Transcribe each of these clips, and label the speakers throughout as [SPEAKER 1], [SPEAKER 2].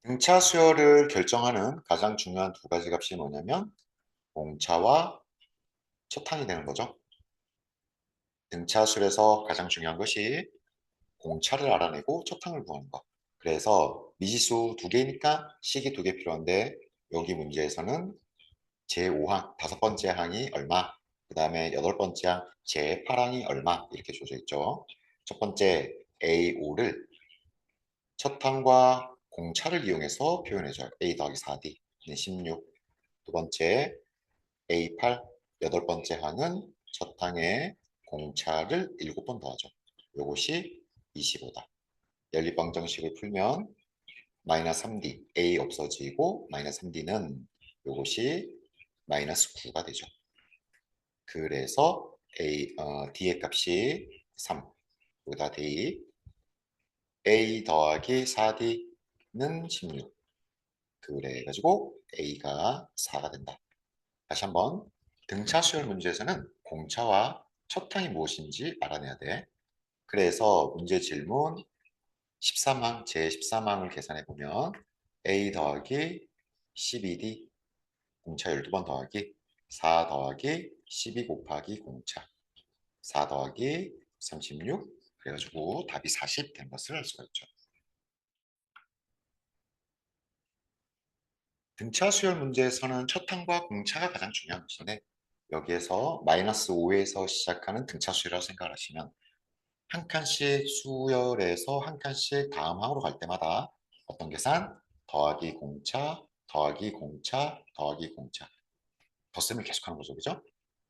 [SPEAKER 1] 등차 수열을 결정하는 가장 중요한 두 가지 값이 뭐냐면 공차와 초탕이 되는 거죠. 등차 수열에서 가장 중요한 것이 공차를 알아내고 초탕을 구하는 것. 그래서 미지수 두 개니까 식이 두 개 필요한데 여기 문제에서는 제5항, 다섯 번째 항이 얼마, 그 다음에 여덟 번째 항 제8항이 얼마 이렇게 주어져 있죠. 첫 번째 A5를 첫항과 공차를 이용해서 표현해줘요. A 더하기 4D, 16. 두 번째 A8, 여덟 번째 항은 첫 항에 공차를 7번 더하죠. 이것이 25다. 연립방정식을 풀면 마이너스 3D, A 없어지고 마이너스 3D는 이것이 마이너스 9가 되죠. 그래서 D의 값이 3, 여기다 D, A 더하기 4D는 16. 그래가지고 A가 4가 된다. 다시 한번 등차 수열 문제에서는 공차와 첫항이 무엇인지 알아내야 돼. 그래서 문제 질문 13항, 제13항을 계산해 보면 A 더하기 12D 공차 12번 더하기 4 더하기 12 곱하기 공차 4 더하기 36 그래가지고 답이 40 된 것을 알 수가 있죠. 등차 수열 문제에서는 첫항과 공차가 가장 중요한 것인데 여기에서 마이너스 5에서 시작하는 등차 수열이라고 생각하시면 한 칸씩 수열에서 한 칸씩 다음 항으로 갈 때마다 어떤 계산? 더하기 공차, 더하기 공차, 더하기 공차. 덧셈을 계속하는 거죠. 그죠?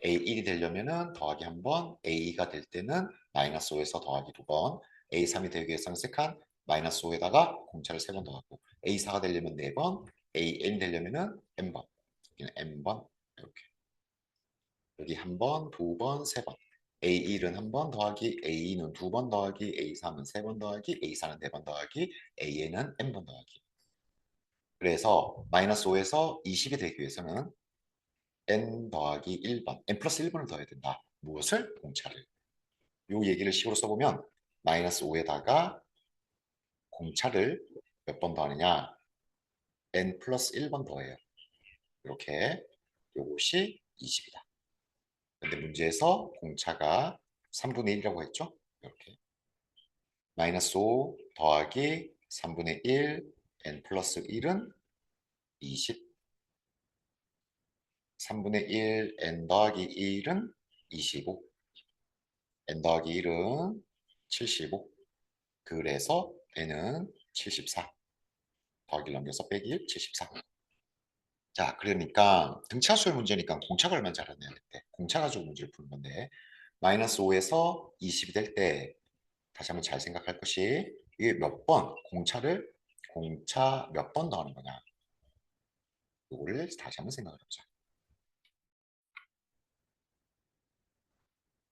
[SPEAKER 1] A1이 되려면은 더하기 한 번, A2가 될 때는 마이너스 5에서 더하기 두 번, A3이 되기 위해서는 세 칸, 마이너스 5에다가 공차를 세 번 더하고, A4가 되려면 네 번, AN이 되려면은 N번, 여기는 N번, 이렇게. 여기 한 번, 두 번, 세 번. A1은 한 번 더하기, A2는 두 번 더하기, A3은 세 번 더하기, A4는 네 번 더하기, AN은 N번 더하기. 그래서 마이너스 5에서 20이 되기 위해서는 n 더하기 1번, n 플러스 1번을 더해야 된다. 무엇을? 공차를. 요 얘기를 식으로 써보면 마이너스 5에다가 공차를 몇 번 더하느냐? n 플러스 1번 더해요. 이렇게 요것이 20이다. 근데 문제에서 공차가 3분의 1이라고 했죠? 이렇게 마이너스 5 더하기 3분의 1 n 플러스 1은 20 3분의 1 n 더하기 1은 25 n 더하기 1은 75 그래서 n은 74 더하기를 넘겨서 빼기 1 74 자 그러니까 등차수열 문제니까 공차가 얼마인지 알아내야 돼. 공차 가지고 문제를 푸는 건데 마이너스 5에서 20이 될 때 다시 한번 잘 생각할 것이 이게 몇 번 공차 몇 번 더하는 거냐 이거를 다시 한번 생각을 해보자.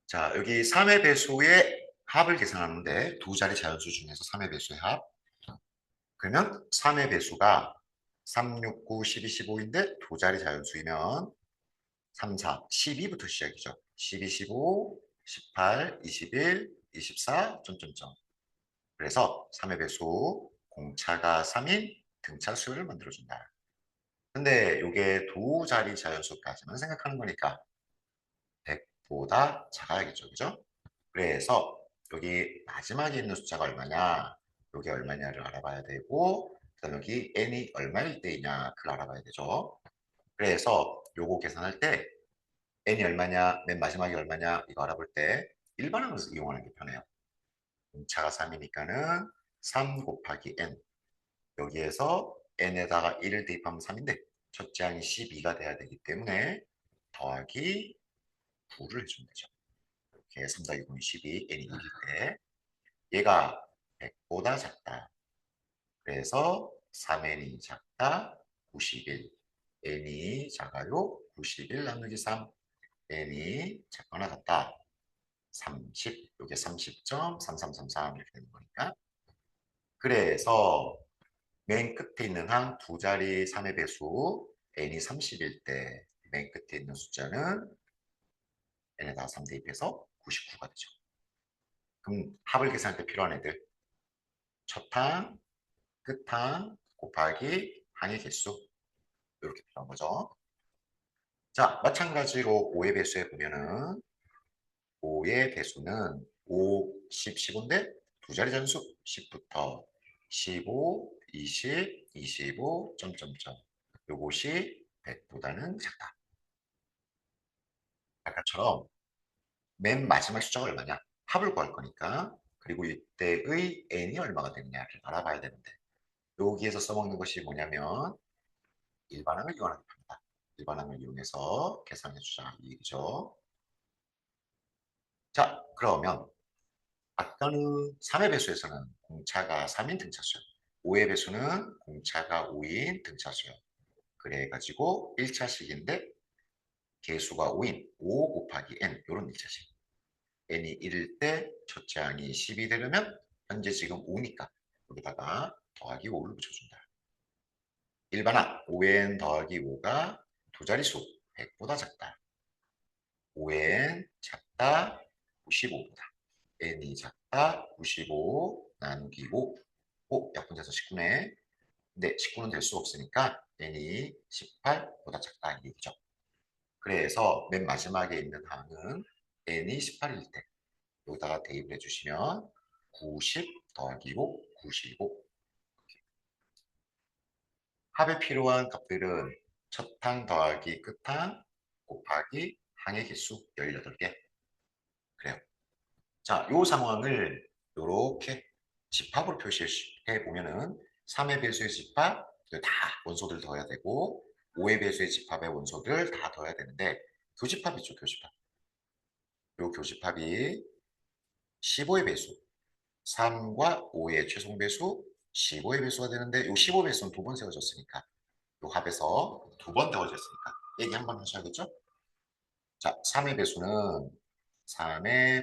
[SPEAKER 1] 자 여기 3의 배수의 합을 계산하는데 두 자리 자연수 중에서 3의 배수의 합 그러면 3의 배수가 3, 6, 9, 12, 15인데 두 자리 자연수이면 3, 4, 12부터 시작이죠. 12, 15, 18, 21, 24, 점점점. 그래서 3의 배수, 공차가 3인 등차 수열을 만들어준다. 근데 이게 두 자리 자연수까지만 생각하는 거니까 100보다 작아야겠죠. 그죠? 그래서 여기 마지막에 있는 숫자가 얼마냐, 여기 얼마냐를 알아봐야 되고, 그다음 여기 n이 얼마일 때이냐, 그걸 알아봐야 되죠. 그래서 요거 계산할 때 n이 얼마냐, 맨 마지막이 얼마냐, 이거 알아볼 때 일반항을 이용하는 게 편해요. 차가 3이니까는 3 곱하기 n. 여기에서 n에다가 1을 대입하면 3인데, 첫째 항이 12가 돼야 되기 때문에 더하기 9를 해주면 되죠. 이렇게 3 더하기 9는 12, n이 1일 때. 얘가 100보다 작다. 그래서 3n이 작다, 91. n이 작아요, 91 나누기 3. n이 작거나 같다. 30, 이게 30.3333 이렇게 되는 거니까. 그래서 맨 끝에 있는 한 두 자리 3의 배수 n이 30일 때 맨 끝에 있는 숫자는 n에다가 3 대입해서 99가 되죠. 그럼 합을 계산할 때 필요한 애들 첫항, 끝항, 곱하기 항의 개수 이렇게 필요한 거죠. 자, 마찬가지로 5의 배수에 보면은 5의 배수는 5, 10, 15인데 두 자리 전수 10부터 15, 20, 25, 점점점 요것이 100보다는 작다. 아까처럼 맨 마지막 숫자가 얼마냐? 합을 구할 거니까. 그리고 이때의 n이 얼마가 되느냐를 알아봐야 되는데 여기에서 써먹는 것이 뭐냐면 일반항을 이용하는 겁니다. 일반항을 이용해서 계산해 주자 이 얘기죠. 자, 그러면 아까는 3의 배수에서는 공차가 3인 등차수요. 5의 배수는 공차가 5인 등차수요. 그래가지고 1차식인데 개수가 5인 5 곱하기 n 이런 1차식. n이 1일 때 첫째 항이 10이 되려면 현재 지금 5니까 여기다가 더하기 5를 붙여준다. 일반항 5n 더하기 5가 두 자릿수 100보다 작다. 5n 작다 95보다. n이 작다 95 나누기 5. 약분돼서 19네. 근데 19는 될 수 없으니까 n이 18보다 작다 이 얘기죠. 그래서 맨 마지막에 있는 항은 n이 18일 때 여기다가 대입을 해주시면 90 더하기 5, 95. 합에 필요한 값들은 첫항 더하기 끝항 곱하기 항의 개수 18개. 그래요. 자, 요 상황을 이렇게 집합으로 표시해 보면은 3의 배수의 집합 다 원소들 더해야 되고 5의 배수의 집합의 원소들 다 더해야 되는데 교집합이죠, 교집합. 요 교집합이 15의 배수 3과 5의 최종 배수 15의 배수가 되는데 요 15 배수는 두 번 세워졌으니까 요 합에서 두 번 더해졌으니까 얘기 한번 하셔야겠죠? 자, 3의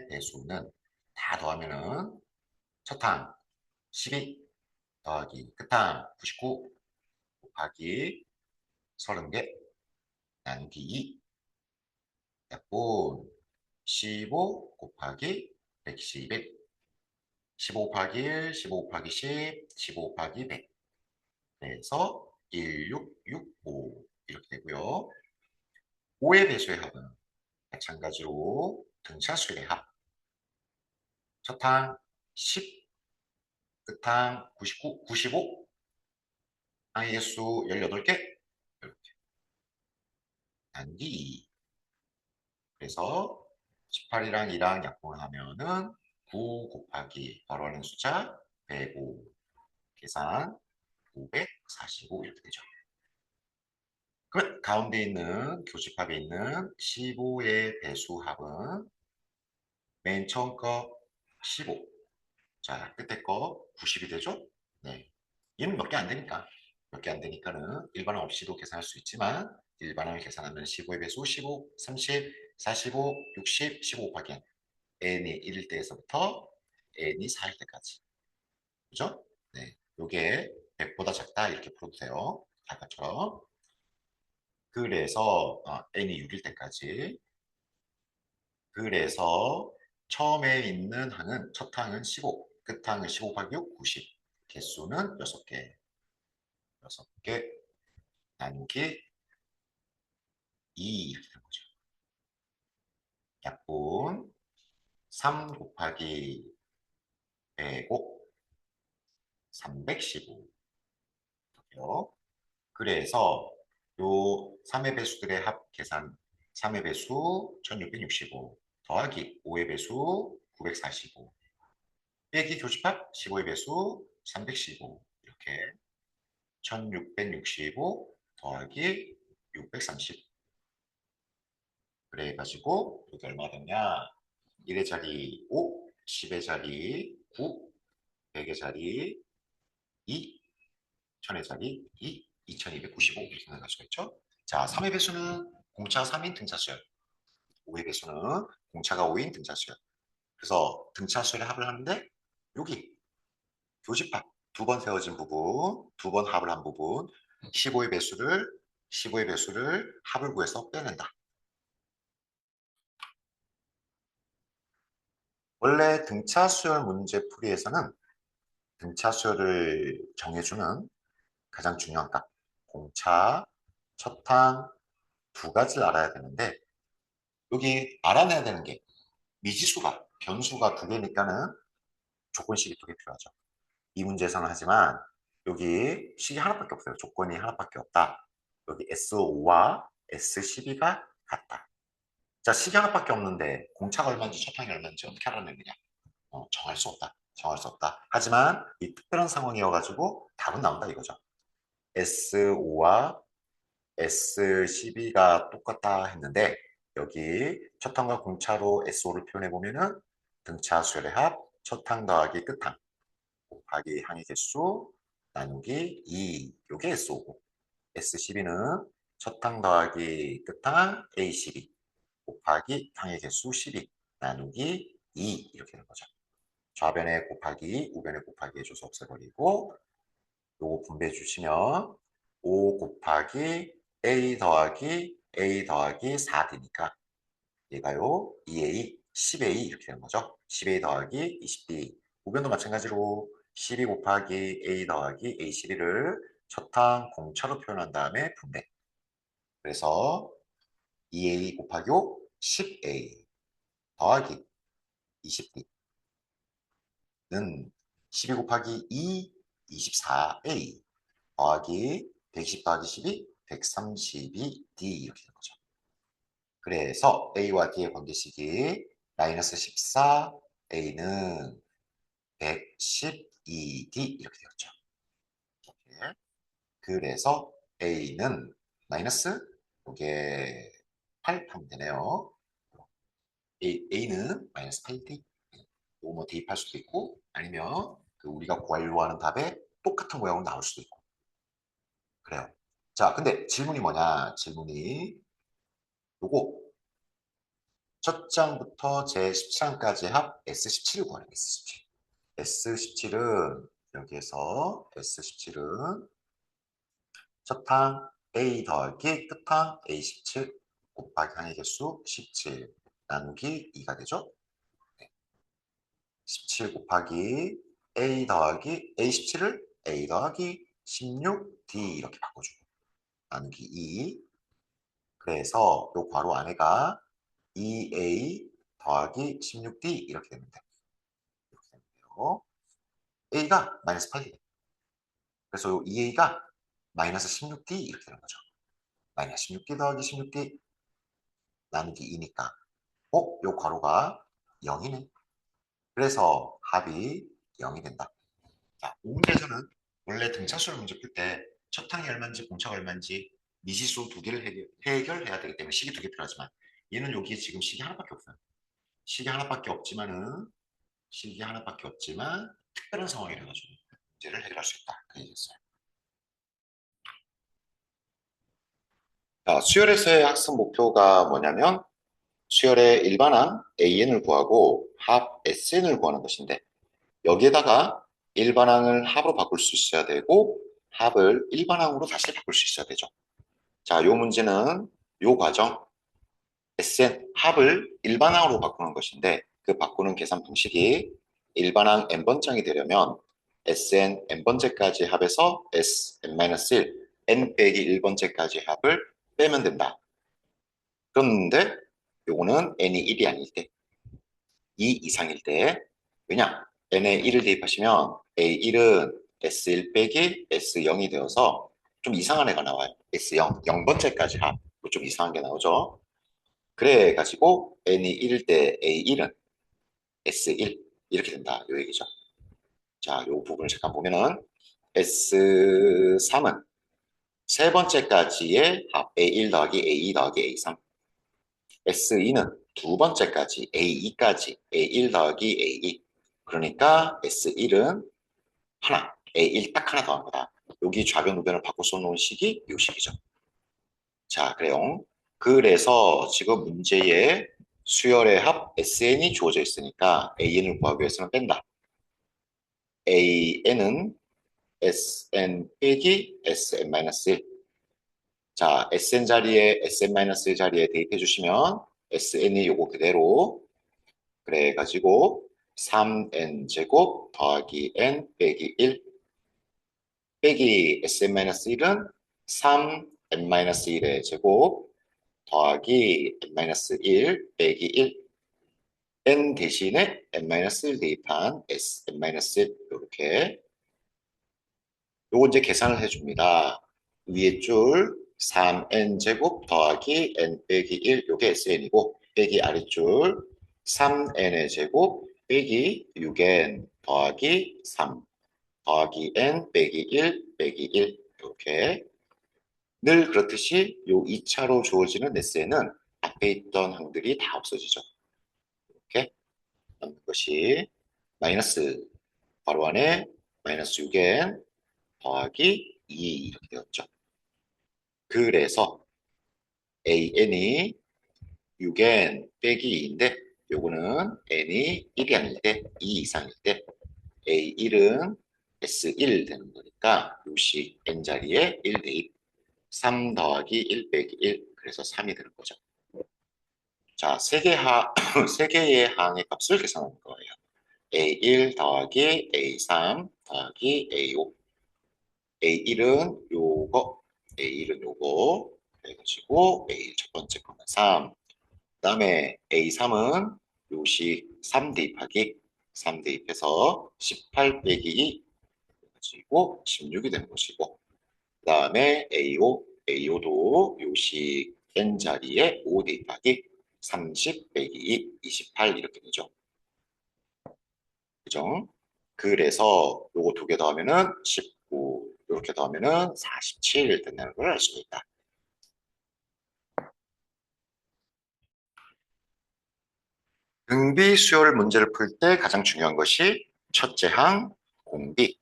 [SPEAKER 1] 배수는 다 더하면은 첫 항 12 더하기 끝항 99 곱하기 30개 나누기 2 약분 15 곱하기 111 15 곱하기 1, 15 곱하기 10, 15 곱하기 100 그래서 1665 이렇게 되고요. 5의 배수의 합은 마찬가지로 등차수의 합 첫항 10 끝항 99, 95 항의 개수 18개 이렇게 나누기 2 그래서 18이랑 2랑 약분을 하면은 9 곱하기 바로 하는 숫자 105 계산 545 이렇게 되죠. 그럼 가운데 있는 교집합에 있는 15의 배수합은 맨 처음 거 15. 자, 끝에 거 90이 되죠? 네. 얘는 몇 개 안 되니까. 몇 개 안 되니까는 일반항 없이도 계산할 수 있지만 일반항을 계산하면 15의 배수 15, 30, 45, 60, 15 곱하기 n이 1일 때에서부터 n이 4일 때까지. 그죠? 네. 요게 100보다 작다 이렇게 풀어도 돼요. 아까처럼. 그래서 n이 6일 때까지. 그래서 처음에 있는 항은 첫 항은 15, 끝 항은 15 곱하기 6, 90. 개수는 6개. 6개 나누기 2 이렇게 되는 거죠. 약분 3 곱하기 105, 315. 이렇게요. 그래서 요 3의 배수들의 합 계산 3의 배수 1665 더하기 5의 배수 945 빼기 교집합 15의 배수 315 이렇게 1665 더하기 630 그래가지고 여기 얼마 되냐 1의 자리 5, 10의 자리 9, 100의 자리 2, 1000의 자리 2, 2295 이렇게 나갈 수가 있죠. 자, 3의 배수는 공차 3인 등차수열 5의 배수는 공차가 5인 등차수열 그래서 등차수열의 합을 하는데 여기 교집합 두 번 세워진 부분, 두 번 합을 한 부분 15의 배수를 합을 구해서 빼낸다. 원래 등차수열 문제 풀이에서는 등차수열을 정해주는 가장 중요한 값. 공차, 첫항 두 가지를 알아야 되는데 여기 알아내야 되는 게 미지수가, 변수가 두 개니까는 조건식이 두 개 필요하죠. 이 문제에서는 하지만 여기 식이 하나밖에 없어요. 조건이 하나밖에 없다. 여기 S5와 S12가 같다. 자, 식이 하나밖에 없는데 공차가 얼마인지 첫항이 얼마인지 어떻게 알아내느냐? 정할 수 없다. 정할 수 없다. 하지만 이 특별한 상황이어가지고 답은 나온다 이거죠. S5와 S12가 똑같다 했는데 여기 첫항과 공차로 S5를 표현해 보면은 등차 수열의 합, 첫항 더하기 끝항 곱하기 항의 개수 나누기 2. 요게 S5고 S12는 첫항 더하기 끝항 A12 곱하기 항의 개수 12 나누기 2 이렇게 되는 거죠. 좌변에 곱하기 우변에 곱하기 해줘서 없애버리고 요거 분배해 주시면 5 곱하기 A 더하기 4D니까 얘가요 2A, 10A 이렇게 되는 거죠. 10A 더하기 20B 우변도 마찬가지로 12 곱하기 A 더하기 A12를 첫항 공차로 표현한 다음에 분배. 그래서 2A 곱하기 5, 10A 더하기 20D는 12 곱하기 2, 24A 더하기 120 더하기 12, 132D 이렇게 되는 거죠. 그래서 A와 D의 관계식이 마이너스 14, A는 112D 이렇게 되었죠. 이렇게. 그래서 A는 마이너스 이게 8 하면 되네요. A는 마이너스 8D. 이거 뭐 대입할 수도 있고 아니면 그 우리가 구하려고 하는 답에 똑같은 모양으로 나올 수도 있고 그래요. 자, 근데 질문이 뭐냐? 질문이 요거 첫 장부터 제 17장까지 합 S17을 구하는 게 S17. S17은 여기에서 S17은 첫항 A 더하기 끝항 A17 곱하기 항의 개수 17 나누기 2가 되죠. 네. 17 곱하기 A 더하기 A17을 A 더하기 16D 이렇게 바꿔주고 나누기 2 그래서 요 괄호 안에가 2A 더하기 16D 이렇게 됩니다. 이렇게 되는데요. A가 마이너스 8D. 그래서 2A가 마이너스 16D 이렇게 되는 거죠. 마이너스 16D 더하기 16D 나누기 2니까 요 괄호가 0이네. 그래서 합이 0이 된다. 자, 이 문제에서는 원래 등차수열 문제 풀 때 첫항이 얼마인지 공차가 얼마인지 미지수 두 개를 해결해야 되기 때문에 식이 두 개 필요하지만 얘는 여기에 지금 식이 하나밖에 없어요. 식이 하나밖에 없지만은 식이 하나밖에 없지만 특별한 상황이라 가지고 문제를 해결할 수 있다. 그 얘기였어요. 자, 수열에서의 학습 목표가 뭐냐면 수열의 일반항 AN을 구하고 합 SN을 구하는 것인데 여기에다가 일반항을 합으로 바꿀 수 있어야 되고 합을 일반항으로 다시 바꿀 수 있어야 되죠. 자, 요 문제는 요 과정 SN 합을 일반항으로 바꾸는 것인데 그 바꾸는 계산 방식이 일반항 n번장이 되려면 SN n번째까지 합에서 SN-1 n 빼기 1번째까지 합을 빼면 된다. 그런데 요거는 n이 1이 아닐 때 2 이상일 때 왜냐? n에 1을 대입하시면 A1은 S1 빼기 S0이 되어서 좀 이상한 애가 나와요. S0, 0번째까지 합. 좀 이상한 게 나오죠. 그래 가지고 n이 1일 때 A1은 S1 이렇게 된다. 요 얘기죠. 자, 요 부분을 잠깐 보면은 S3은 세 번째까지의 합 A1 더하기 A2 더하기 A3 S2는 두 번째까지 A2까지 A1 더하기 A2 그러니까 S1은 하나 A1 딱 하나 더한 거다. 여기 좌변 우변을 바꿔 써놓은 식이 요 식이죠. 자, 그래요. 그래서 지금 문제에 수열의 합 SN이 주어져 있으니까 AN을 구하기 위해서는 뺀다. AN은 SN 빼기 SN-1. 자, SN 자리에 SN-1 자리에 대입해 주시면 SN이 요거 그대로 그래가지고 3n 제곱 더하기 n 빼기 1 빼기 Sn-1은 3n-1의 제곱 더하기 n-1 빼기 1 n 대신에 n-1 대입한 Sn-1 이렇게 요거 이제 계산을 해줍니다. 위에 줄 3n제곱 더하기 n 빼기 1 요게 Sn이고 빼기 아래줄 3n의 제곱 빼기 6n 더하기 3 더하기 n 빼기 1 빼기 1 이렇게 늘 그렇듯이 요 2차로 주어지는 S에는 앞에 있던 항들이 다 없어지죠. 이렇게 남는 것이 마이너스 바로 안에 마이너스 6n 더하기 2 이렇게 되었죠. 그래서 an이 6n 빼기 2인데 요거는 n이 1이 아닐 때 2 이상일 때 a1은 s1 되는 거니까 요식 n자리에 1 대입 3 더하기 1 빼기 1 그래서 3이 되는 거죠. 자, 세 개의 항의 값을 계산하는 거예요. A1 더하기 A3 더하기 A5 A1은 요거 A1은 요거 해가지고 A1 첫 번째 거는 3 그 다음에 A3은 요식 3 대입하기 3 대입해서 18 빼기 2 해가지고 16이 되는 것이고 그 다음에 A5도 요식 n자리에 5 대입하기 30 빼기 2, 28 이렇게 되죠. 그죠? 그래서 요거 두 개 더하면은 19 이렇게 더하면은 47 된다는 걸 알 수가 있다. 등비 수열 문제를 풀 때 가장 중요한 것이 첫째 항 공비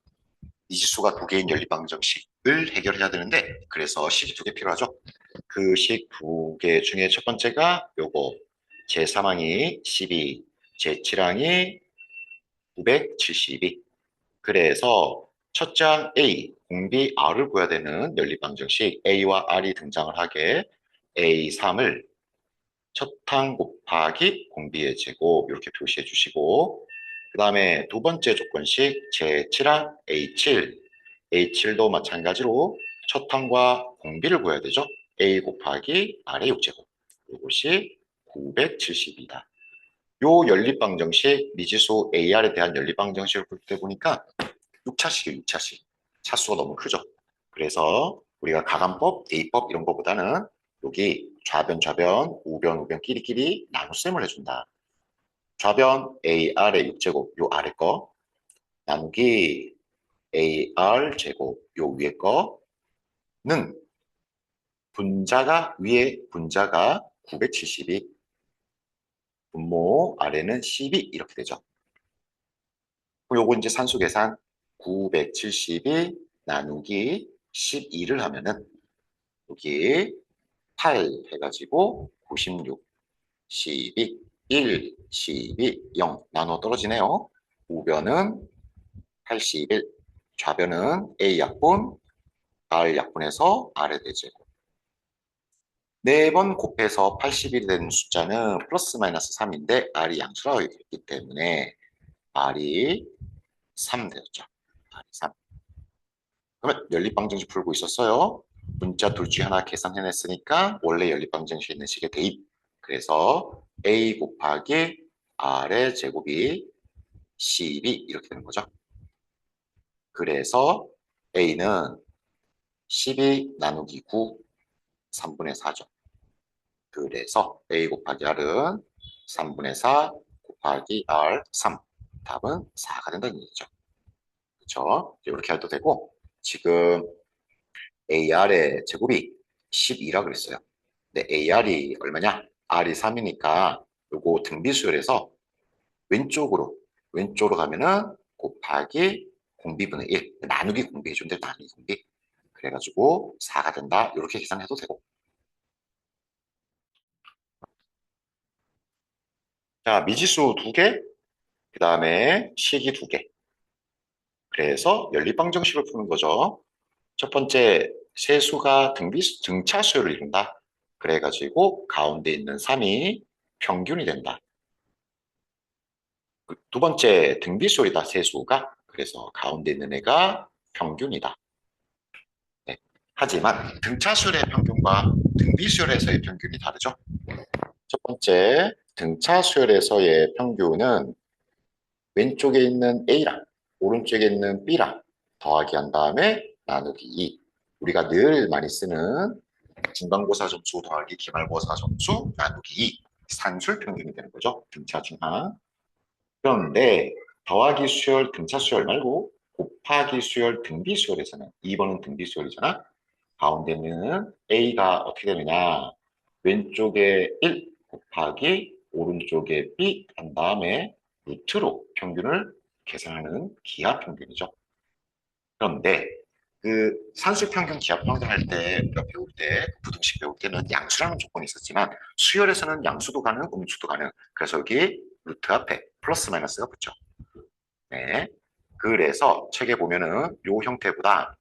[SPEAKER 1] 미지수가 두 개인 연립방정식을 해결해야 되는데 그래서 식이 두 개 필요하죠. 그 식 두 개 중에 첫 번째가 요거 제3항이 12, 제7항이 972 그래서 첫째 항 A, 공비 R을 구해야 되는 연립방정식 A와 R이 등장을 하게 A3을 첫 항 곱하기 공비의 제곱 이렇게 표시해 주시고 그 다음에 두 번째 조건식 제7항 A7 A7도 마찬가지로 첫 항과 공비를 구해야 되죠. A 곱하기 R의 6제곱 이것이 972다. 요 연립방정식 미지수 AR에 대한 연립방정식을 볼 때 보니까 6차식이에요. 6차식. 차수가 너무 크죠. 그래서 우리가 가감법, 대입법 이런 거보다는 여기 좌변, 우변 끼리끼리 나눗셈을 해준다. 좌변 AR의 6제곱 요 아래 거 나누기 AR 제곱 요 위에 거는 위에 분자가 972 분모 아래는 12 이렇게 되죠. 요거 이제 산수 계산 972 나누기 12를 하면은 여기 8 해가지고 96, 12, 1, 12, 0 나눠 떨어지네요. 우변은 81, 좌변은 A약분, R약분에서 R의 대제곱. 4번 곱해서 81이 되는 숫자는 플러스 마이너스 3인데 R이 양수라고 했기 때문에 R이 3 되었죠. R이 3. 그러면 연립방정식 풀고 있었어요. 문자 둘 중에 하나 계산해냈으니까 원래 연립방정식에 있는 식의 대입. 그래서 A 곱하기 R의 제곱이 12 이렇게 되는 거죠. 그래서 A는 12 나누기 9, 3분의 4죠. 그래서 A 곱하기 R은 3분의 4 곱하기 R 3. 답은 4가 된다는 얘기죠. 그렇죠? 이렇게 해도 되고 지금 AR의 제곱이 12라 그랬어요. 근데 AR이 얼마냐? R이 3이니까 요거 등비수열에서 왼쪽으로 가면은 곱하기 공비분의 1 나누기 공비 해준대 나누기 공비 그래가지고 4가 된다 이렇게 계산해도 되고 자 미지수 2개 그 다음에 식이 2개 그래서 연립방정식을 푸는 거죠. 첫 번째 세수가 등차수열을 이룬다. 그래가지고 가운데 있는 3이 평균이 된다. 두 번째 등비수열이다 세수가. 그래서 가운데 있는 애가 평균이다. 하지만 등차수열의 평균과 등비수열에서의 평균이 다르죠. 첫 번째, 등차수열에서의 평균은 왼쪽에 있는 A랑 오른쪽에 있는 B랑 더하기 한 다음에 나누기 2. 우리가 늘 많이 쓰는 중간고사 점수 더하기 기말고사 점수 나누기 2. 산술 평균이 되는 거죠. 등차 중하. 그런데 더하기 수열, 등차 수열 말고 곱하기 수열, 등비 수열에서는 2번은 등비 수열이잖아. 가운데는 A가 어떻게 되느냐. 왼쪽에 1 곱하기 오른쪽에 B 한 다음에 루트로 평균을 계산하는 기하 평균이죠. 그런데 그 산수 평균, 기하 평균 할 때 우리가 배울 때 부등식 배울 때는 양수라는 조건이 있었지만 수열에서는 양수도 가능, 음수도 가능. 그래서 여기 루트 앞에 플러스 마이너스가 붙죠. 네. 그래서 책에 보면은 요 형태보다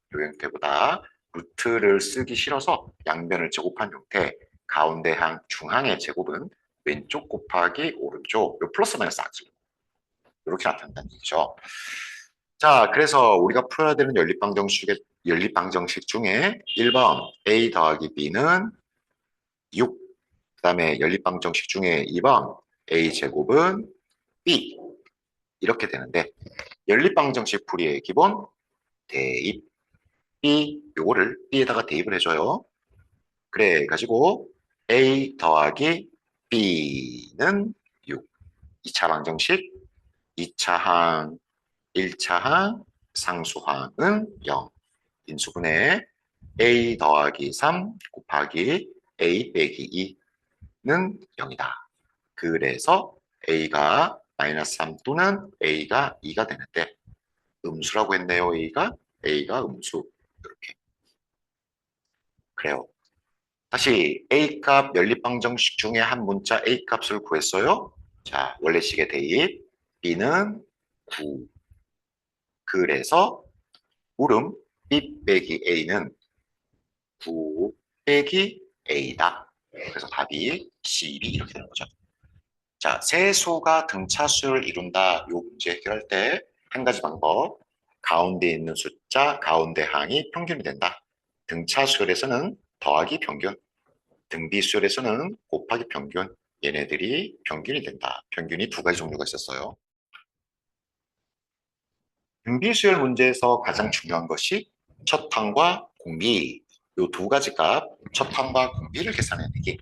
[SPEAKER 1] 루트를 쓰기 싫어서 양변을 제곱한 형태, 가운데 항 중항의 제곱은 왼쪽 곱하기 오른쪽, 요 플러스 마이너스 안 쓰고 이렇게 나타난다는 얘기죠. 자, 그래서 우리가 풀어야 되는 연립방정식 중에 1번 A 더하기 B는 6, 그 다음에 연립방정식 중에 2번 A 제곱은 B 이렇게 되는데 연립방정식 풀이의 기본 대입 B 요거를 B에다가 대입을 해줘요. 그래 가지고 A 더하기 B는 6. 2차 방정식 2차 항 1차 항 상수항은 0. 인수분해 A 더하기 3 곱하기 A 빼기 2는 0이다. 그래서 A가 마이너스 3 또는 A가 2가 되는데 음수라고 했네요. A가 음수. 이렇게. 그래요. 다시 A값 연립방정식 중에 한 문자 A값을 구했어요. 자, 원래식의 대입. B는 9. 그래서 물음 B 빼기 A는 9 빼기 A다. 그래서 답이 C2 이렇게 되는 거죠. 자, 세 수가 등차수를 이룬다. 이 문제 해결할 때 한 가지 방법. 가운데 있는 숫자, 가운데 항이 평균이 된다. 등차수열에서는 더하기 평균, 등비수열에서는 곱하기 평균, 얘네들이 평균이 된다. 평균이 두 가지 종류가 있었어요. 등비수열 문제에서 가장 중요한 것이 첫 항과 공비, 이 두 가지 값, 첫 항과 공비를 계산해내기.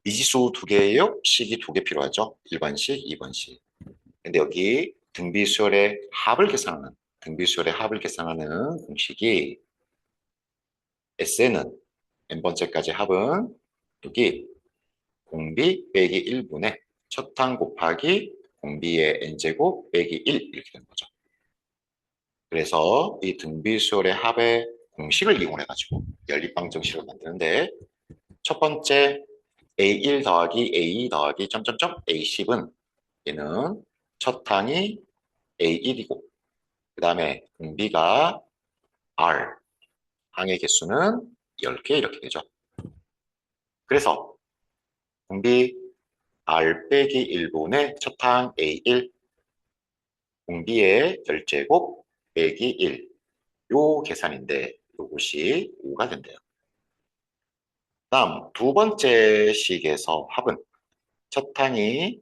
[SPEAKER 1] 미지수 두 개예요. 식이 두 개 필요하죠. 1번식, 2번식. 근데 여기 등비수열의 합을 계산하는 공식이 S는 n번째까지 합은 여기 공비 빼기 1분의 첫항 곱하기 공비의 n제곱 빼기 1 이렇게 되는 거죠. 그래서 이 등비수열의 합의 공식을 이용해가지고 연립방정식을 만드는데 첫 번째 A1 더하기 A2 더하기 점점점 A10은 얘는 첫 항이 A1이고 그 다음에 공비가 R, 항의 개수는 10개 이렇게 되죠. 그래서 공비 R 빼기 1분의 첫 항 A1, 공비의 열제곱 빼기 1. 요 계산인데 요것이 5가 된대요. 다음 두 번째 식에서 합은 첫 항이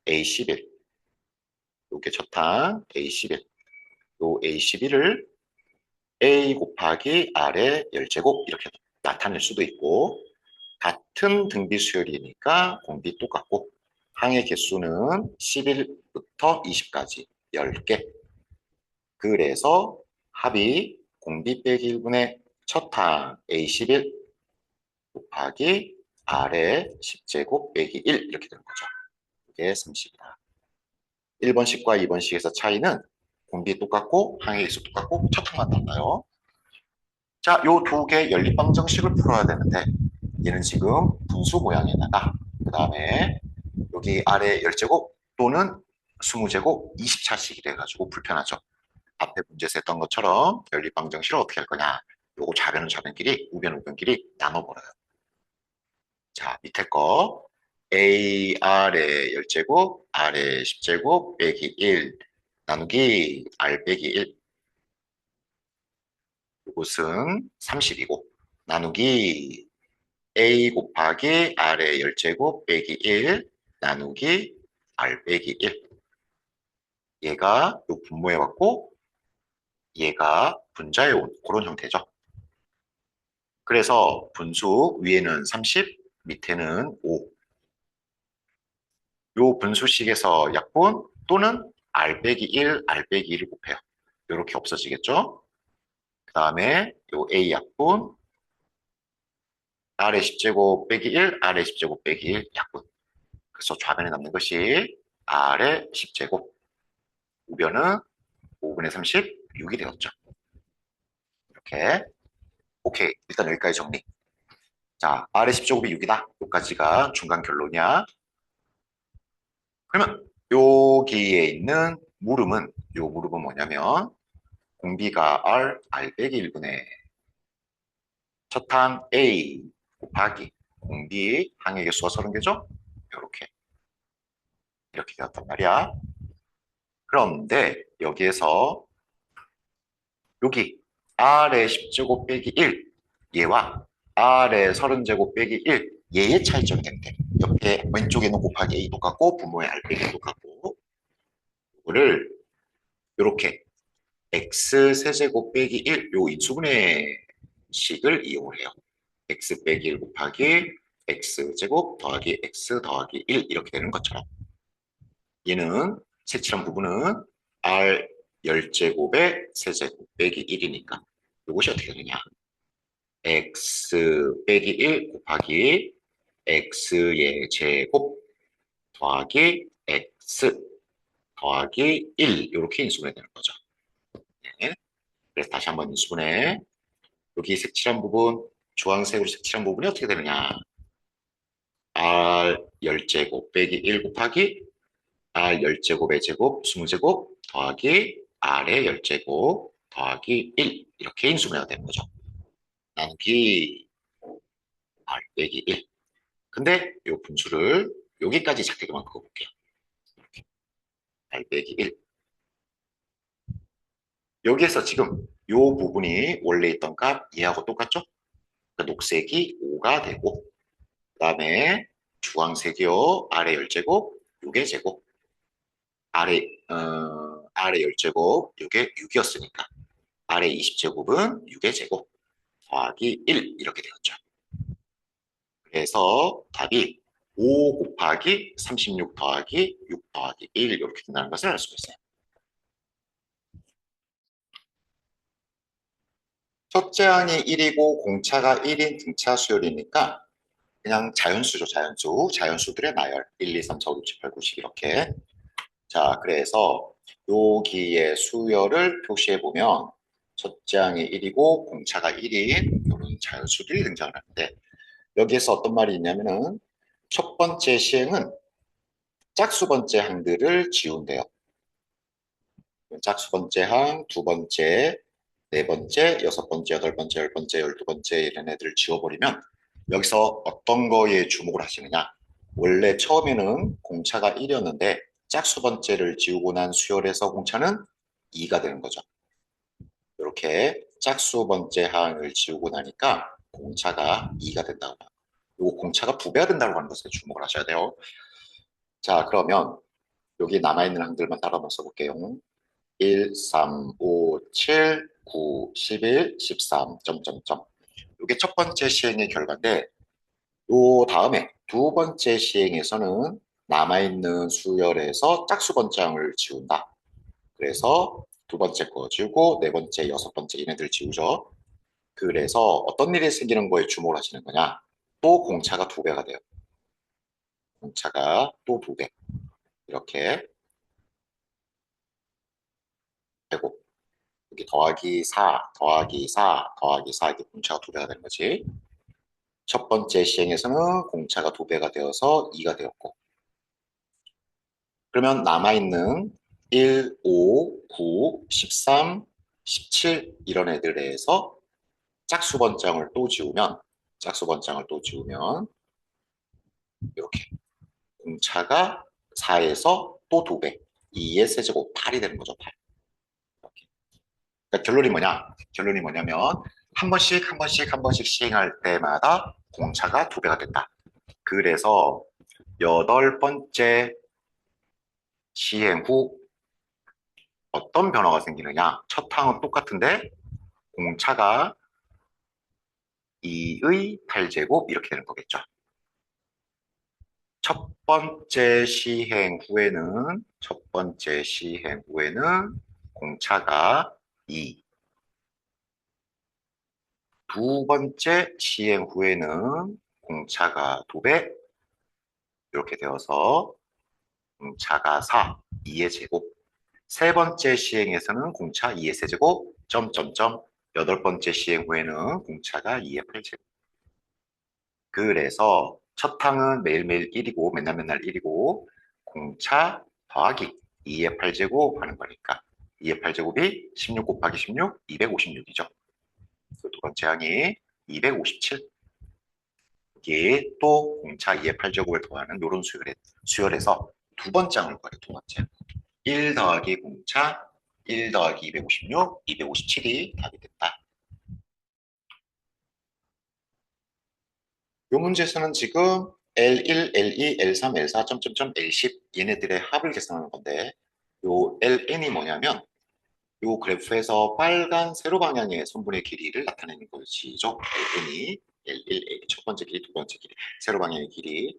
[SPEAKER 1] A11, 요게 첫 항 A11, 요 A11을 A 곱하기 R의 열제곱 이렇게 나타낼 수도 있고 같은 등비 수열이니까 공비 똑같고 항의 개수는 11부터 20까지 10개. 그래서 합이 공비 빼기 1분의 첫 항 A11 곱하기 R의 10제곱 빼기 1 이렇게 되는 거죠. 이게 30이다. 1번식과 2번식에서 차이는 공비 똑같고 항의 개수 똑같고 첫 항만 달라요. 자, 요 두 개 연립방정식을 풀어야 되는데 얘는 지금 분수 모양에다가 그 다음에 여기 아래 10제곱 또는 20제곱 20차식이 돼가지고 불편하죠. 앞에 문제에서 했던 것처럼 연립방정식을 어떻게 할 거냐. 요거 좌변은 좌변끼리 우변은 우변끼리 나눠버려요. 자, 밑에 거 A R의 10제곱 R의 10제곱 빼기 1 나누기 R 빼기 1 요것은 30이고 나누기 a 곱하기 r의 10제곱 빼기 1 나누기 r 빼기 1. 얘가 요 분모해 왔고 얘가 분자해 온 그런 형태죠. 그래서 분수 위에는 30, 밑에는 5. 요 분수식에서 약분 또는 r 빼기 1, r 빼기 1을 곱해요. 이렇게 없어지겠죠? 그 다음에 요 a 약분 r의 10제곱 빼기 1, r의 10제곱 빼기 1 약분. 그래서 좌변에 남는 것이 r의 10제곱. 우변은 5분의 36이 되었죠. 이렇게. 오케이. 일단 여기까지 정리. 자, r의 10제곱이 6이다. 여기까지가 중간 결론이야. 그러면 여기에 있는 요 물음은 뭐냐면 공비가 r 빼기 1분의 첫항 a 곱하기 공비 항의 개수가 30개죠? 이렇게 되었단 말이야. 그런데 여기에서 여기 r의 10제곱 빼기 1 얘와 r의 30제곱 빼기 1 얘의 차이점이 되는데 옆에 왼쪽에는 곱하기 a 똑같고 분모의 r 빼기 똑같고 이거를 이렇게 x 세제곱 빼기 1 요 인수분해 식을 이용을 해요. x 빼기 1 곱하기 x제곱 더하기 x 더하기 1 이렇게 되는 것처럼 얘는 색칠한 부분은 r 10제곱의 세제곱 빼기 1이니까 이것이 어떻게 되느냐 x 빼기 1 곱하기 x의 제곱 더하기 x 더하기 1 이렇게 인수분해 되는 거죠. 네. 그래서 다시 한번 인수분해 여기 색칠한 부분 주황색으로 색칠한 부분이 어떻게 되느냐 r 10제곱 빼기 1 곱하기 r 10제곱의 제곱 20제곱 더하기 r의 10제곱 더하기 1 이렇게 인수분해가 되는 거죠. 나누기 r 빼기 1 근데 이 분수를 여기까지 작게만 그어볼게요. 이렇게 r 빼기 1 여기에서 지금 이 부분이 원래 있던 값 얘하고 똑같죠? 그러니까 녹색이 5가 되고 그 다음에 주황색이요 r의 10제곱 6의 제곱 r의 10제곱 이게 6이었으니까 r의 20제곱은 6의 제곱 더하기 1 이렇게 되었죠. 그래서 답이 5 곱하기 36 더하기 6 더하기 1 이렇게 된다는 것을 알 수 있어요. 첫째 항이 1이고 공차가 1인 등차 수열이니까 그냥 자연수죠. 자연수들의 나열 1, 2, 3, 4, 5, 6, 7, 8, 9, 10 이렇게 자 그래서 여기에 수열을 표시해보면 첫째 항이 1이고 공차가 1인 이런 자연수들이 등장을 하는데 여기에서 어떤 말이 있냐면은 첫 번째 시행은 짝수 번째 항들을 지운대요. 짝수 번째 항, 두 번째, 네 번째, 여섯 번째, 여덟 번째, 열 번째, 12번째 이런 애들을 지워버리면 여기서 어떤 거에 주목을 하시느냐. 원래 처음에는 공차가 1이었는데 짝수 번째를 지우고 난 수열에서 공차는 2가 되는 거죠. 이렇게 짝수 번째 항을 지우고 나니까 공차가 2가 된다고. 요 공차가 2배가 된다고 하는 것에 주목을 하셔야 돼요. 자, 그러면 여기 남아있는 항들만 따라 한번 써볼게요. 1, 3, 5, 7, 9, 11, 13, 점점점. 이게 첫 번째 시행의 결과인데 요 다음에 두 번째 시행에서는 남아있는 수열에서 짝수 번째항을 지운다. 그래서 두 번째 거 지우고 네 번째, 여섯 번째 얘네들 지우죠. 그래서 어떤 일이 생기는 거에 주목을 하시는 거냐. 또 공차가 2배가 돼요. 공차가 또 2배. 이렇게 되고 여기 더하기 4, 더하기 4, 더하기 4 이렇게 공차가 2배가 되는 거지. 첫 번째 시행에서는 공차가 2배가 되어서 2가 되었고 그러면 남아있는 1, 5, 9, 13, 17 이런 애들에서 짝수번장을 또 지우면 이렇게 공차가 4에서 또 2배 2의 세제곱 8이 되는 거죠. 8. 이렇게. 그러니까 결론이 뭐냐? 결론이 뭐냐면 한 번씩 한 번씩 한 번씩 시행할 때마다 공차가 두 배가 된다. 그래서 여덟 번째 시행 후 어떤 변화가 생기느냐? 첫 항은 똑같은데 공차가 2의 8제곱 이렇게 되는 거겠죠. 첫 번째 시행 후에는 공차가 2. 두 번째 시행 후에는 공차가 2배 이렇게 되어서 공차가 4, 2의 제곱. 세 번째 시행에서는 공차 2의 세제곱, 점점점. 여덟 번째 시행 후에는 공차가 2의 8제곱. 그래서 첫 항은 매일매일 1이고 맨날 맨날 1이고 공차 더하기 2의 8제곱 하는 거니까 2의 8제곱이 16 곱하기 16, 256이죠. 그 두 번째 항이 257. 여기 또 공차 2의 8제곱을 더하는 이런 수열에서 두 번째 항을 구해요. 두 번째. 1 더하기 공차 1 더하기 256, 257이 답이 됐다. 이 문제에서는 지금 L1, L2, L3, L4, 점점점 L10 얘네들의 합을 계산하는 건데 요 LN이 뭐냐면 요 그래프에서 빨간 세로 방향의 선분의 길이를 나타내는 것이죠. LN이 L1, 첫 번째 길이, 두 번째 길이, 세로 방향의 길이.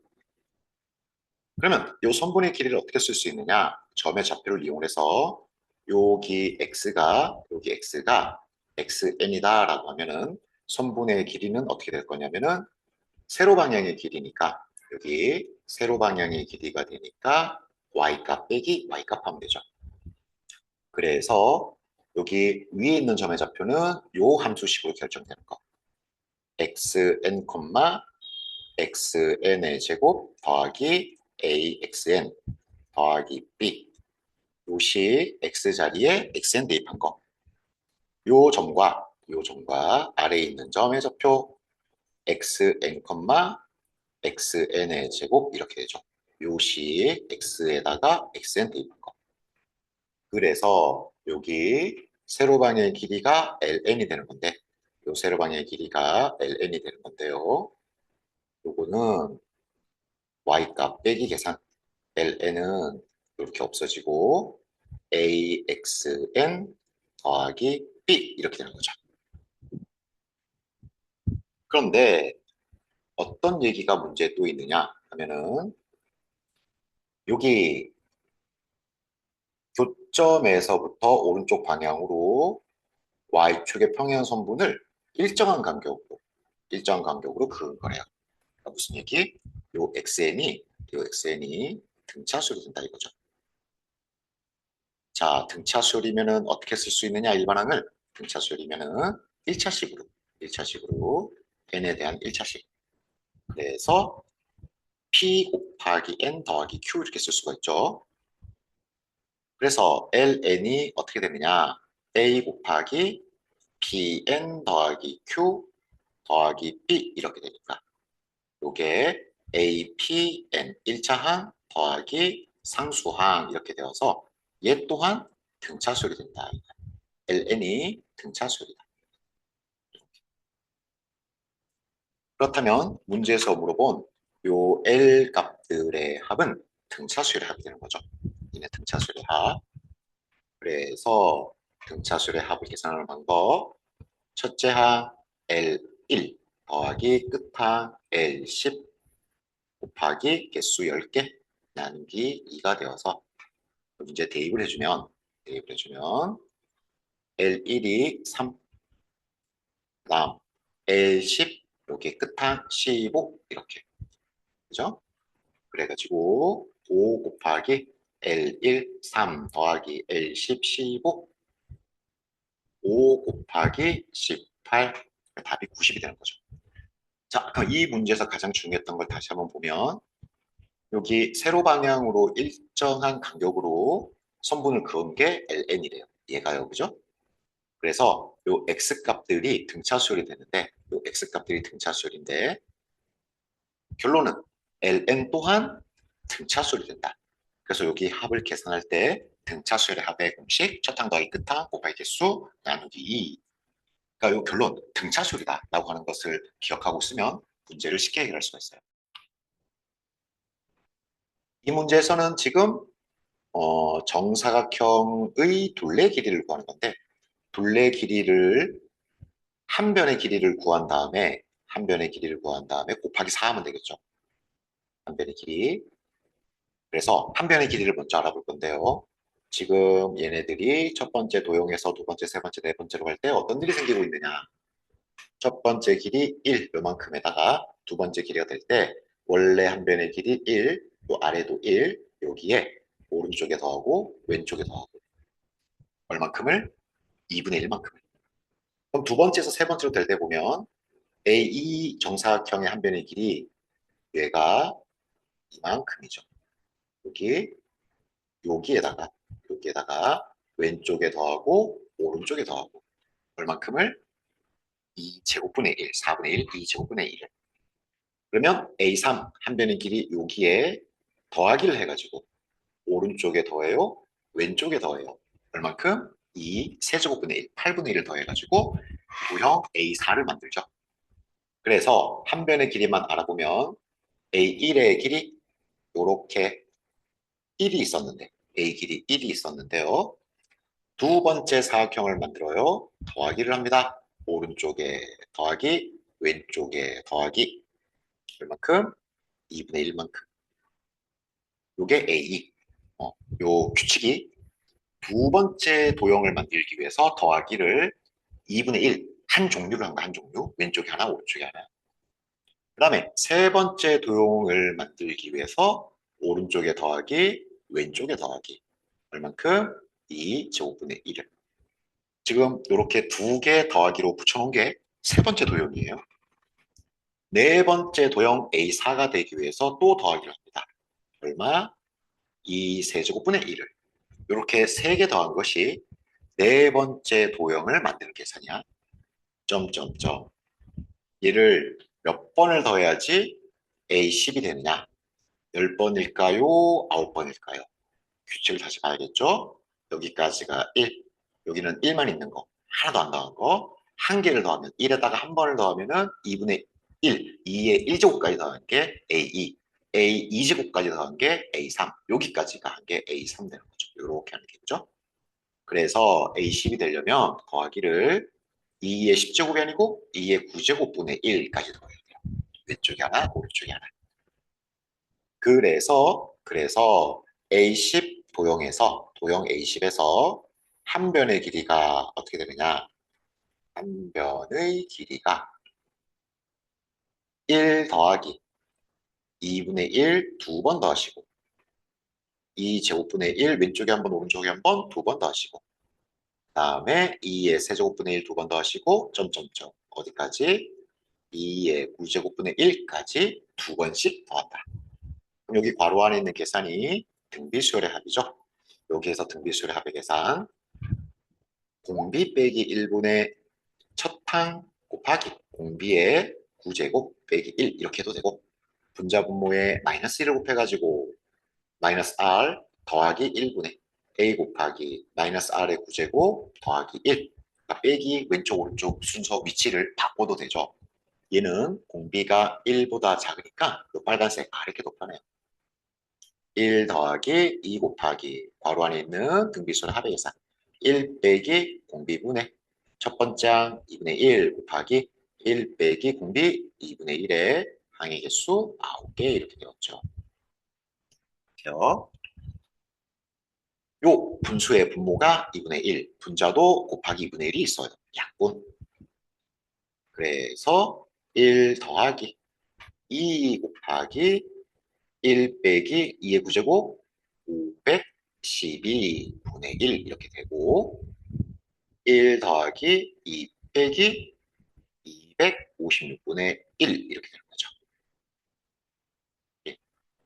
[SPEAKER 1] 그러면 요 선분의 길이를 어떻게 쓸 수 있느냐? 점의 좌표를 이용해서 여기 X가 XN이다라고 하면은 선분의 길이는 어떻게 될 거냐면은 세로 방향의 길이니까 여기 세로 방향의 길이가 되니까 y값 빼기 y값 하면 되죠. 그래서 여기 위에 있는 점의 좌표는 요 함수식으로 결정되는 거. xn, xn의 제곱 더하기 axn 더하기 b 요시 x 자리에 xn 대입한 거. 요 점과 아래에 있는 점의 좌표 xn, xn의 제곱 이렇게 되죠. 요시 x에다가 xn 대입한 거. 그래서 여기 세로방의 길이가 ln이 되는 건데 요 세로방의 길이가 ln이 되는 건데요. 요거는 y값 빼기 계산 ln은 이렇게 없어지고 axn 더하기 b 이렇게 되는 거죠. 그런데 어떤 얘기가 문제에 또 있느냐 하면은 여기 교점에서부터 오른쪽 방향으로 Y축의 평행선분을 일정한 간격으로 그은 거래요. 그러니까 무슨 얘기? 요 XN이 등차수열이 된다 이거죠. 자, 등차수열이면은 어떻게 쓸 수 있느냐 일반항을 등차수열이면은 1차식으로 n에 대한 1차식. 그래서 p 곱하기 n 더하기 q 이렇게 쓸 수가 있죠. 그래서 ln이 어떻게 되느냐? a 곱하기 bn 더하기 q 더하기 b 이렇게 되니까 요게 a, p, n 1차항 더하기 상수항 이렇게 되어서 얘 또한 등차수열이 된다. ln이 등차수열이다. 그렇다면 문제에서 물어본 요 L 값들의 합은 등차수열의 합이 되는 거죠. 얘네 등차수열의 합. 그래서 등차수열의 합을 계산하는 방법. 첫째 항 L1 더하기 끝항 L10 곱하기 개수 10개 나누기 2가 되어서 문제 대입을 해주면 L1이 3, 그다음 L10 여기 끝항 15 이렇게 그죠? 그래가지고 5 곱하기 L1 3 더하기 L10 15 5 곱하기 18 답이 90이 되는 거죠. 자, 그럼 이 문제에서 가장 중요했던 걸 다시 한번 보면 여기 세로 방향으로 일정한 간격으로 선분을 그은 게 ln이래요. 얘가요, 그죠? 그래서 요 x값들이 등차수열이 되는데 요 x값들이 등차수열인데 결론은 ln 또한 등차수열이 된다. 그래서 여기 합을 계산할 때 등차수열의 합의 공식 첫항 더하기 끝항 곱하기 개수 나누기 2. 그러니까 이 결론 등차수열이다 라고 하는 것을 기억하고 있으면 문제를 쉽게 해결할 수가 있어요. 이 문제에서는 지금 정사각형의 둘레 길이를 구하는 건데 둘레 길이를 한 변의 길이를 구한 다음에 곱하기 4 하면 되겠죠. 한 변의 길이. 그래서 한 변의 길이를 먼저 알아볼 건데요. 지금 얘네들이 첫 번째 도형에서 두 번째, 세 번째, 네 번째로 갈 때 어떤 일이 생기고 있느냐. 첫 번째 길이 1 요만큼에다가 두 번째 길이가 될 때 원래 한 변의 길이 1, 또 아래도 1, 여기에 오른쪽에 더하고 왼쪽에 더하고 얼만큼을? 2분의 1만큼을. 그럼 두 번째에서 세 번째로 될 때 보면 A2 정사각형의 한 변의 길이 얘가 이만큼이죠. 여기 여기에다가 왼쪽에 더하고 오른쪽에 더하고 얼만큼을? 2제곱분의 1, 4분의 1, 2제곱분의 1. 그러면 A3 한 변의 길이 여기에 더하기를 해가지고 오른쪽에 더해요, 왼쪽에 더해요. 얼만큼? 2 세제곱분의 1, 8분의 1을 더해가지고 도형 A4를 만들죠. 그래서 한 변의 길이만 알아보면 A1의 길이 이렇게 1이 있었는데 A 길이 1이 있었는데요. 두 번째 사각형을 만들어요. 더하기를 합니다. 오른쪽에 더하기, 왼쪽에 더하기. 얼만큼? 2분의 1만큼. 요게 A2. 요 규칙이 두 번째 도형을 만들기 위해서 더하기를 2분의 1, 한 종류를 한 거, 한 종류. 왼쪽에 하나, 오른쪽에 하나. 그 다음에 세 번째 도형을 만들기 위해서 오른쪽에 더하기, 왼쪽에 더하기. 얼만큼? 2 제곱분의 1을. 지금 이렇게 두 개 더하기로 붙여놓은 게 세 번째 도형이에요. 네 번째 도형 A4가 되기 위해서 또 더하기를 합니다. 얼마? 2 세제곱분의 1을. 이렇게 세 개 더한 것이 네 번째 도형을 만드는 계산이야. 점점점. 얘를 몇 번을 더해야지 A10이 되느냐? 10번일까요? 9번일까요? 규칙을 다시 봐야겠죠? 여기까지가 1, 여기는 1만 있는 거, 하나도 안 더한 거, 한 개를 더하면 1에다가 한 번을 더하면은 2분의 1, 2의 1제곱까지 더한 게 A2, A 2제곱까지 더한 게 A3, 여기까지가 한 게 A3 되는 거죠. 이렇게 하는 게 그죠? 그래서 A10이 되려면 더하기를 2의 10제곱이 아니고 2의 9제곱분의 1까지 더해야 돼요. 왼쪽이 하나, 오른쪽이 하나. 그래서 A10 도형 A10에서 한 변의 길이가 어떻게 되느냐? 한 변의 길이가 1 더하기 2분의 1 두 번 더하시고 2제곱분의 1 왼쪽에 한 번, 오른쪽에 한 번, 두 번 더하시고 그 다음에 2의 세제곱분의 1 두 번 더하시고 점점점 어디까지? 2의 9제곱분의 1까지 두 번씩 더한다. 그럼 여기 괄호 안에 있는 계산이 등비수열의 합이죠. 여기에서 등비수열의 합의 계산 공비 빼기 1분의 첫항 곱하기 공비의 9제곱 빼기 1 이렇게 해도 되고 분자 분모에 마이너스 1을 곱해가지고 마이너스 r 더하기 1분의 a 곱하기 마이너스 r의 9제곱 더하기 1 그러니까 빼기 왼쪽 오른쪽 순서 위치를 바꿔도 되죠. 얘는 공비가 1보다 작으니까 이 빨간색 이렇게 높아내요. 1 더하기 2 곱하기 괄호 안에 있는 등비수열 합의 계산 1 빼기 공비분의 첫 번째 항 2분의 1 곱하기 1 빼기 공비 2분의 1의 항의 개수 9개 이렇게 되었죠. 요 분수의 분모가 2분의 1, 분자도 곱하기 2분의 1이 있어요. 약분. 그래서 1 더하기 2 곱하기 1 빼기 2의 9제곱 512분의 1 이렇게 되고 1 더하기 2 빼기 256분의 1 이렇게 되는 거죠.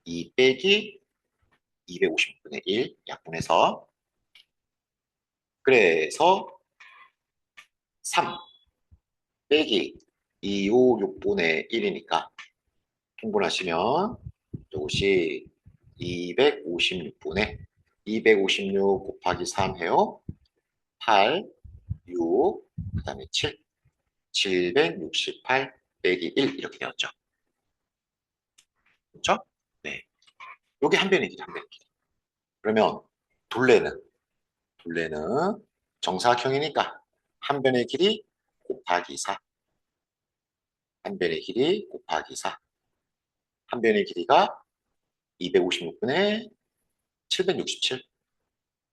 [SPEAKER 1] 2 빼기 256분의 1 약분해서 그래서 3 빼기 256분의 1이니까 통분하시면 이것이 256분의 256 곱하기 3 해요. 8, 6, 그 다음에 7. 768 빼기 1 이렇게 되었죠. 그렇죠? 네. 요게 한 변의 길이, 한 변의 길이. 그러면 둘레는 정사각형이니까 한 변의 길이 곱하기 4. 한 변의 길이 곱하기 4. 한 변의 길이가 256분의 767.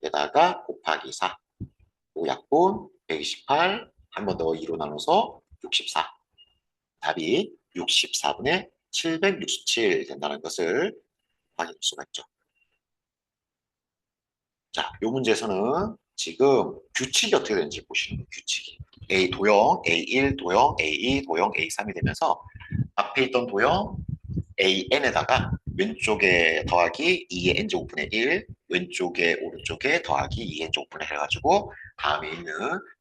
[SPEAKER 1] 에다가 곱하기 4. 요 약분 128. 한 번 더 2로 나눠서 64. 답이 64분의 767 된다는 것을 확인할 수가 있죠. 자, 이 문제에서는 지금 규칙이 어떻게 되는지 보시는 거예요. 규칙이. A 도형, A1 도형, A2 도형, A3이 되면서 앞에 있던 도형 AN에다가 왼쪽에 더하기 2의 n제곱분의 1, 왼쪽에 오른쪽에 더하기 2의 n제곱분의 1 해가지고 다음에 있는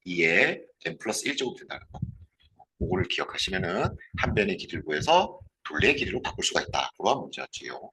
[SPEAKER 1] 2의 n 플러스 1제곱 된다는 거. 그거를 기억하시면은 한 변의 길이를 구해서 둘레의 길이로 바꿀 수가 있다. 그런 문제였지요.